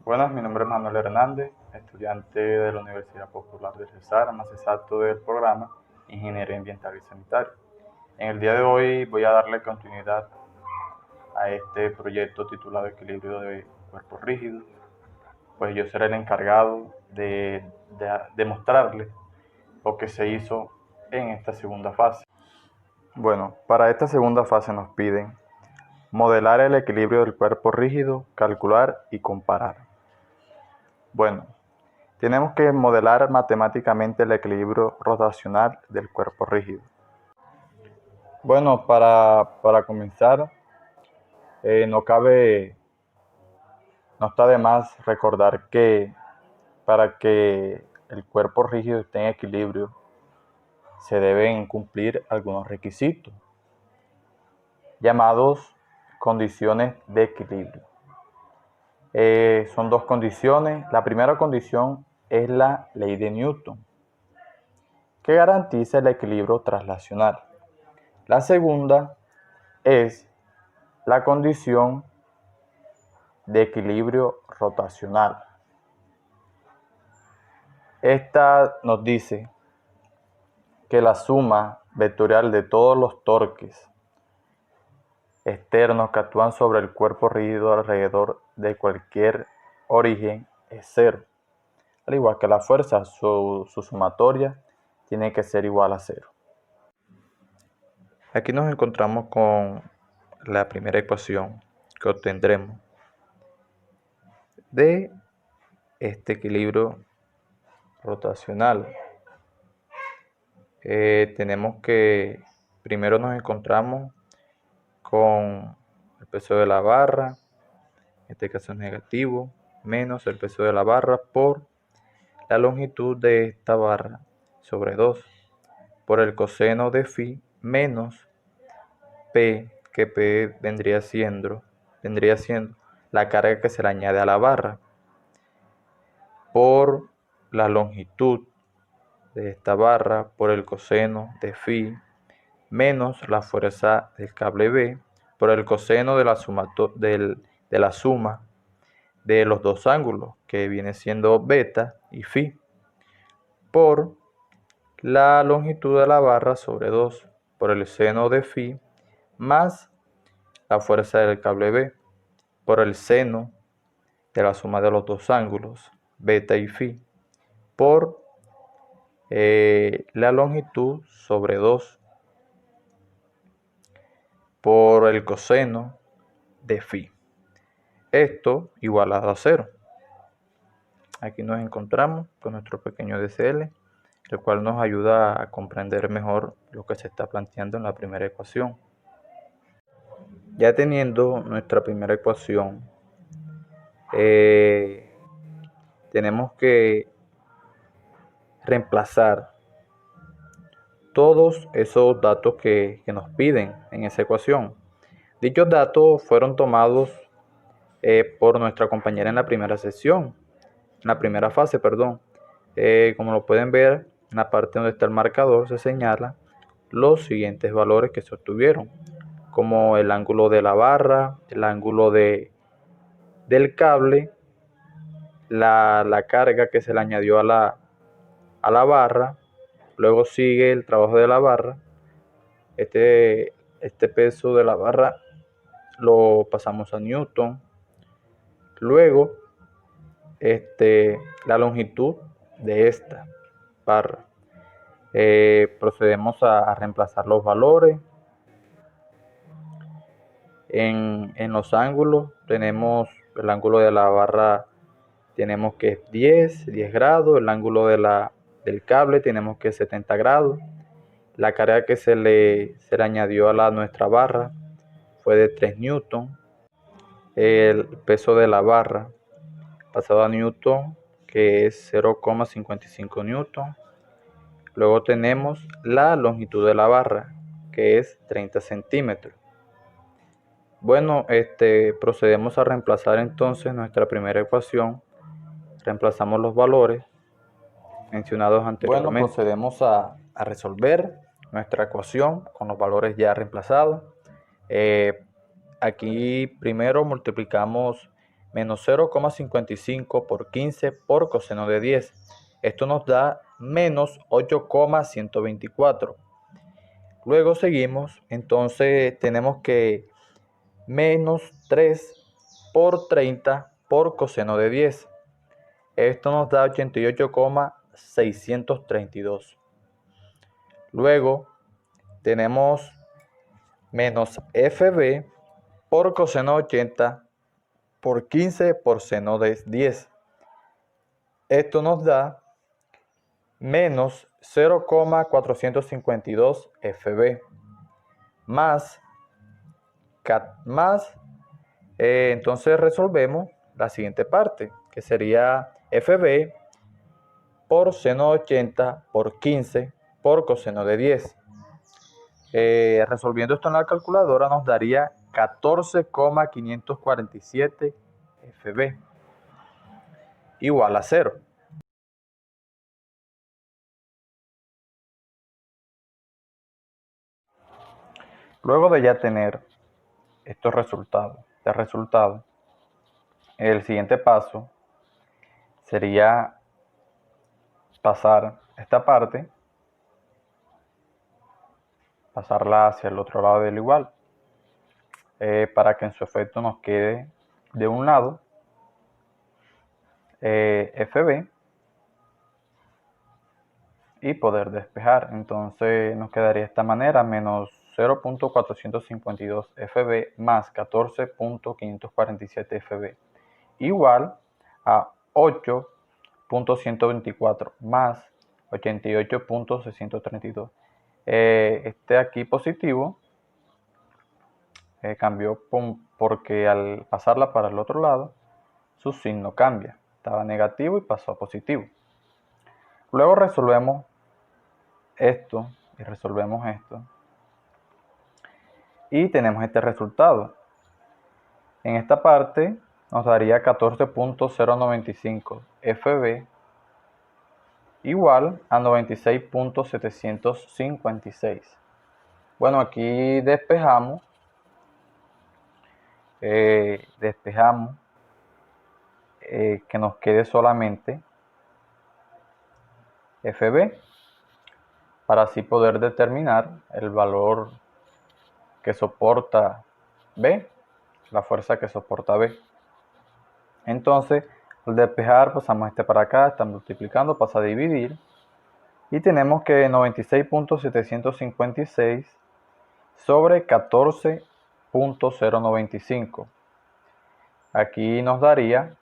Buenas, mi nombre es Manuel Hernández, estudiante de la Universidad Popular de Cesar, más exacto del programa Ingeniería Ambiental y Sanitaria. En el día de hoy voy a darle continuidad a este proyecto titulado Equilibrio de Cuerpos Rígidos, pues yo seré el encargado de mostrarles lo que se hizo en esta segunda fase. Bueno, para esta segunda fase nos piden modelar el equilibrio del cuerpo rígido, calcular y comparar. Bueno, tenemos que modelar matemáticamente el equilibrio rotacional del cuerpo rígido. Bueno, para comenzar, no está de más recordar que para que el cuerpo rígido esté en equilibrio, se deben cumplir algunos requisitos, llamados condiciones de equilibrio. Son dos condiciones. La primera condición es la ley de Newton, que garantiza el equilibrio traslacional. La segunda es la condición de equilibrio rotacional. Esta nos dice que la suma vectorial de todos los torques externos que actúan sobre el cuerpo rígido alrededor de cualquier origen es cero. Al igual que la fuerza, su sumatoria tiene que ser igual a cero. Aquí nos encontramos con la primera ecuación que obtendremos de este equilibrio rotacional. Tenemos que primero nos encontramos con el peso de la barra, en este caso es negativo, menos el peso de la barra por la longitud de esta barra sobre 2 por el coseno de phi menos P, que P vendría siendo la carga que se le añade a la barra, por la longitud de esta barra por el coseno de phi menos la fuerza del cable B por el coseno de la suma de los dos ángulos, que viene siendo beta y phi, por la longitud de la barra sobre 2 por el seno de phi más la fuerza del cable B por el seno de la suma de los dos ángulos, beta y phi, por la longitud sobre 2 por el coseno de phi. Esto igualado a 0. Aquí nos encontramos con nuestro pequeño DCL, el cual nos ayuda a comprender mejor lo que se está planteando en la primera ecuación. Ya teniendo nuestra primera ecuación, tenemos que reemplazar todos esos datos que nos piden en esa ecuación. Dichos datos fueron tomados por nuestra compañera en la primera sesión, en la primera fase, perdón. Como lo pueden ver, en la parte donde está el marcador se señala los siguientes valores que se obtuvieron, como el ángulo de la barra, el ángulo del cable, la carga que se le añadió a la barra. Luego sigue el trabajo de la barra. Este peso de la barra lo pasamos a Newton. Luego la longitud de esta barra. Procedemos a reemplazar los valores. En los ángulos tenemos el ángulo de la barra, tenemos que es 10 grados, el ángulo del cable tenemos que es 70 grados, la carga que se le añadió a nuestra barra fue de 3 newton, el peso de la barra pasado a newton, que es 0,55 newton. Luego tenemos la longitud de la barra, que es 30 centímetros. Bueno, procedemos a reemplazar entonces nuestra primera ecuación. Reemplazamos los valores mencionados anteriormente. Bueno, procedemos a resolver nuestra ecuación con los valores ya reemplazados. Aquí primero multiplicamos menos 0,55 por 15 por coseno de 10. Esto nos da menos 8,124. Luego seguimos, entonces tenemos que menos 3 por 30 por coseno de 10. Esto nos da 88,632. Luego tenemos menos FB por coseno de 80 por 15 por seno de 10. Esto nos da menos 0,452 FB más entonces resolvemos la siguiente parte, que sería FB por seno de 80 por 15 por coseno de 10. Resolviendo esto en la calculadora nos daría 14,547 FB igual a 0. Luego de ya tener estos resultados, el siguiente paso sería pasar esta parte, pasarla hacia el otro lado del igual, para que en su efecto nos quede de un lado FB y poder despejar. Entonces nos quedaría de esta manera: menos 0,452 FB más 14,547 FB igual a 8,124 más 88,632. Este aquí positivo cambió porque al pasarla para el otro lado su signo cambia. Estaba negativo y pasó a positivo. Luego resolvemos esto y resolvemos esto y tenemos este resultado. En esta parte nos daría 14,095 FB igual a 96,756. Bueno, aquí despejamos que nos quede solamente FB para así poder determinar el valor que soporta B, la fuerza que soporta B. Entonces, al despejar, pasamos este para acá, está multiplicando, pasa a dividir y tenemos que 96,756 sobre 14,095. Aquí nos daría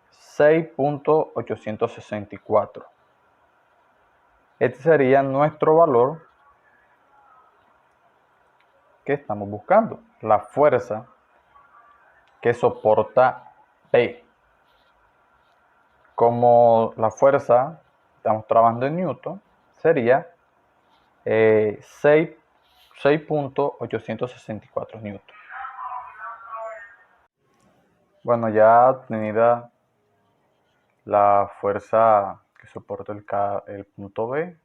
6,864. Este sería nuestro valor que estamos buscando, la fuerza que soporta B. Como la fuerza, estamos trabajando en Newton, sería 6,864 Newton. Bueno, ya obtenida la fuerza que soporta el punto B,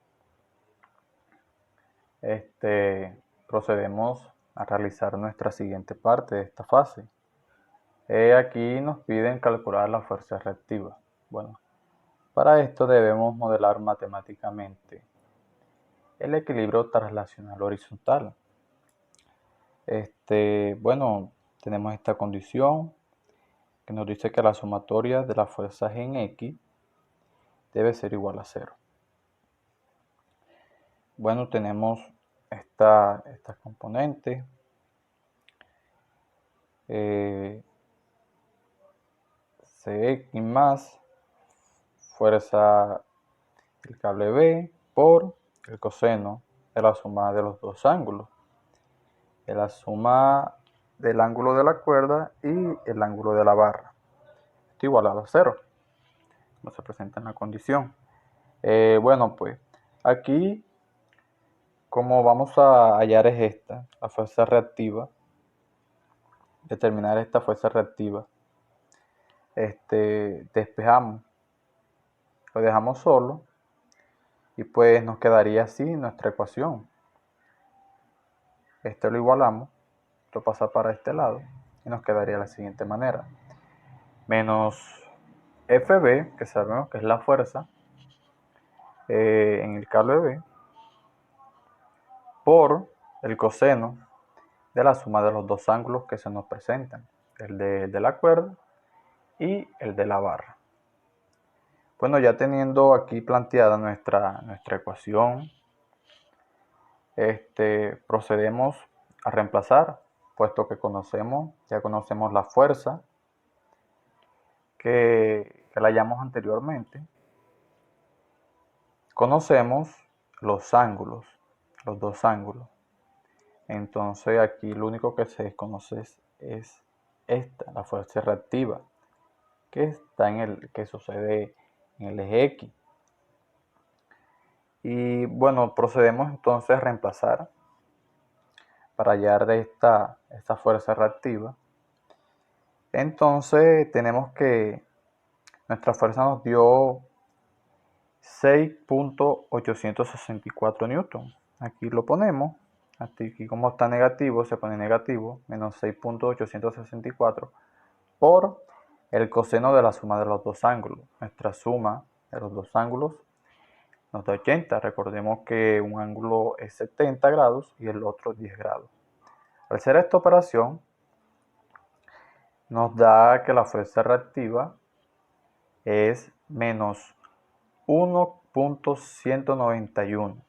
procedemos a realizar nuestra siguiente parte de esta fase. Aquí nos piden calcular la fuerza reactiva. Bueno, para esto debemos modelar matemáticamente el equilibrio traslacional horizontal. Bueno, tenemos esta condición que nos dice que la sumatoria de las fuerzas en X debe ser igual a 0. Bueno, tenemos estas componentes. Cx más fuerza del cable B por el coseno de la suma de los dos ángulos, de la suma del ángulo de la cuerda y el ángulo de la barra. Esto igualado a 0, como se presenta en la condición. Bueno, pues aquí como vamos a hallar es esta, la fuerza reactiva, determinar esta fuerza reactiva. Despejamos, lo dejamos solo y pues nos quedaría así nuestra ecuación. Esto lo igualamos, esto pasa para este lado y nos quedaría de la siguiente manera: menos FB, que sabemos que es la fuerza en el cable B, por el coseno de la suma de los dos ángulos que se nos presentan, el de la cuerda y el de la barra. Bueno, ya teniendo aquí planteada nuestra ecuación, procedemos a reemplazar, puesto que ya conocemos la fuerza que la hallamos anteriormente. Conocemos los ángulos, los dos ángulos. Entonces aquí lo único que se desconoce es esta, la fuerza reactiva, que sucede en el eje X. Y bueno, procedemos entonces a reemplazar para hallar esta fuerza reactiva. Entonces tenemos que nuestra fuerza nos dio 6.864 newton. Aquí lo ponemos. Aquí como está negativo, se pone negativo, menos 6.864 por el coseno de la suma de los dos ángulos. Nuestra suma de los dos ángulos nos da 80. Recordemos que un ángulo es 70 grados y el otro 10 grados. Al hacer esta operación, nos da que la fuerza reactiva es menos 1.191.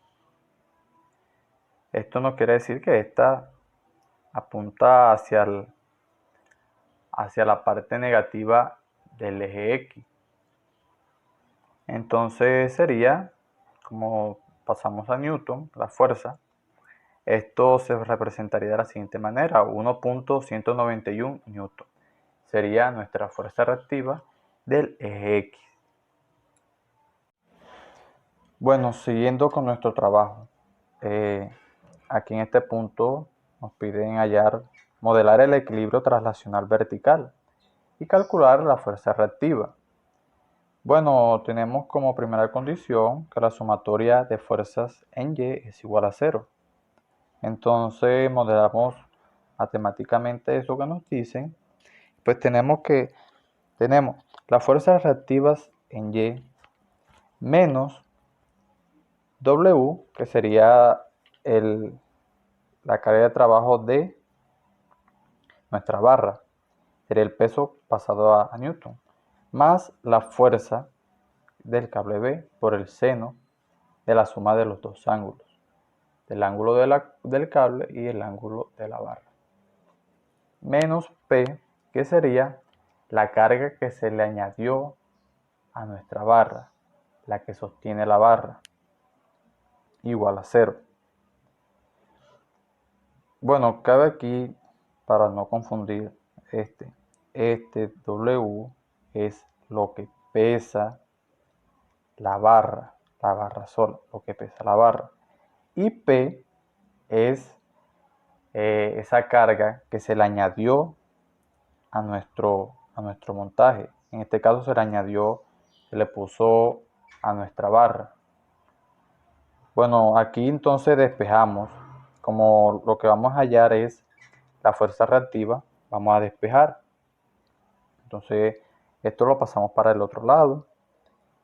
Esto no quiere decir que esta apunta hacia la parte negativa del eje X. Entonces sería, como pasamos a Newton, la fuerza, esto se representaría de la siguiente manera: 1.191 newton. Sería nuestra fuerza reactiva del eje X. Bueno, siguiendo con nuestro trabajo, aquí en este punto nos piden modelar el equilibrio traslacional vertical y calcular la fuerza reactiva. Bueno, tenemos como primera condición que la sumatoria de fuerzas en Y es igual a 0. Entonces modelamos matemáticamente eso que nos dicen. Pues tenemos las fuerzas reactivas en Y menos W, que sería la carga de trabajo de nuestra barra, sería el peso pasado a Newton, más la fuerza del cable B por el seno de la suma de los dos ángulos, del ángulo del cable y el ángulo de la barra, menos P, que sería la carga que se le añadió a nuestra barra, la que sostiene la barra, igual a 0. Bueno, cabe aquí, para no confundir, este W es lo que pesa la barra sola, lo que pesa la barra. Y P es esa carga que se le añadió a nuestro montaje. En este caso se le puso a nuestra barra. Bueno, aquí entonces despejamos. Como lo que vamos a hallar es la fuerza reactiva, vamos a despejar. Entonces esto lo pasamos para el otro lado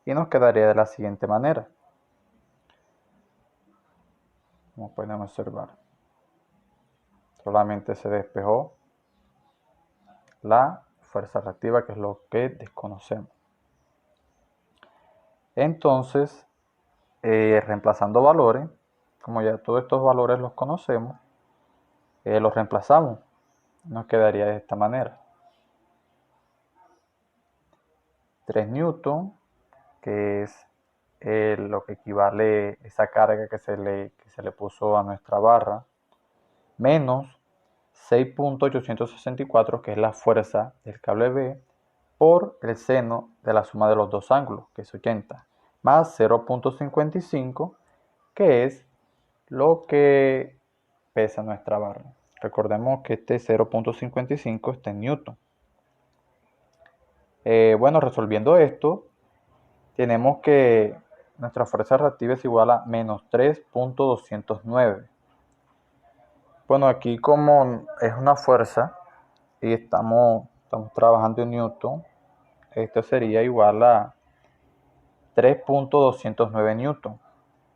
y nos quedaría de la siguiente manera. Como pueden observar, solamente se despejó la fuerza reactiva, que es lo que desconocemos. Entonces, reemplazando valores, como ya todos estos valores los conocemos, los reemplazamos. Nos quedaría de esta manera: 3 newton, que es lo que equivale a esa carga que se le puso a nuestra barra, menos 6.864, que es la fuerza del cable B, por el seno de la suma de los dos ángulos, que es 80, más 0.55, que es lo que pesa nuestra barra. Recordemos que este 0.55 está en newton. Bueno, resolviendo esto, tenemos que nuestra fuerza reactiva es igual a menos 3.209. Bueno, aquí como es una fuerza y estamos trabajando en newton, esto sería igual a 3.209 newton.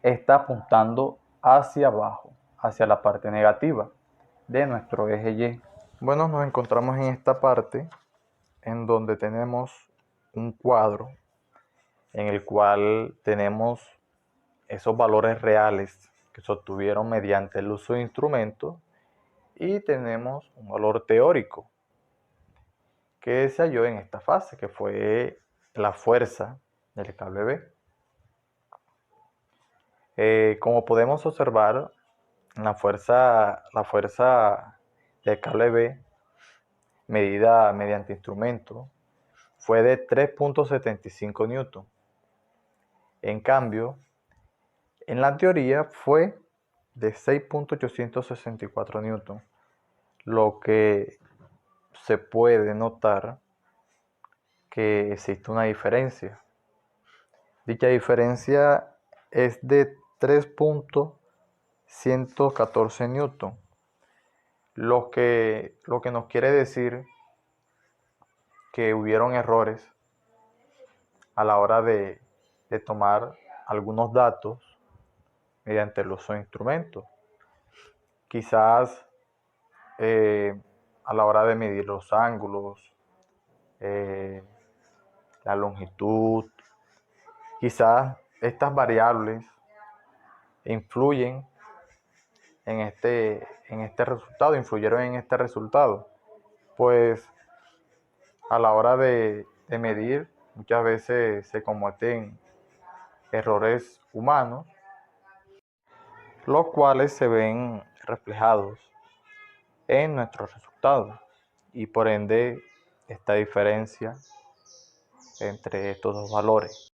Está apuntando hacia abajo, hacia la parte negativa de nuestro eje Y. Bueno, nos encontramos en esta parte en donde tenemos un cuadro en el cual tenemos esos valores reales que se obtuvieron mediante el uso de instrumentos y tenemos un valor teórico que se halló en esta fase, que fue la fuerza del cable B. Como podemos observar, la fuerza del cable B, medida mediante instrumento, fue de 3.75 newton. En cambio, en la teoría fue de 6.864 newton, lo que se puede notar que existe una diferencia. Dicha diferencia es de 3.114 newton, lo que nos quiere decir que hubieron errores a la hora de tomar algunos datos mediante el uso de instrumentos. Quizás a la hora de medir los ángulos, la longitud, quizás estas variables influyen en este resultado, influyeron en este resultado. Pues a la hora de medir, muchas veces se cometen errores humanos, los cuales se ven reflejados en nuestros resultados y por ende esta diferencia entre estos dos valores.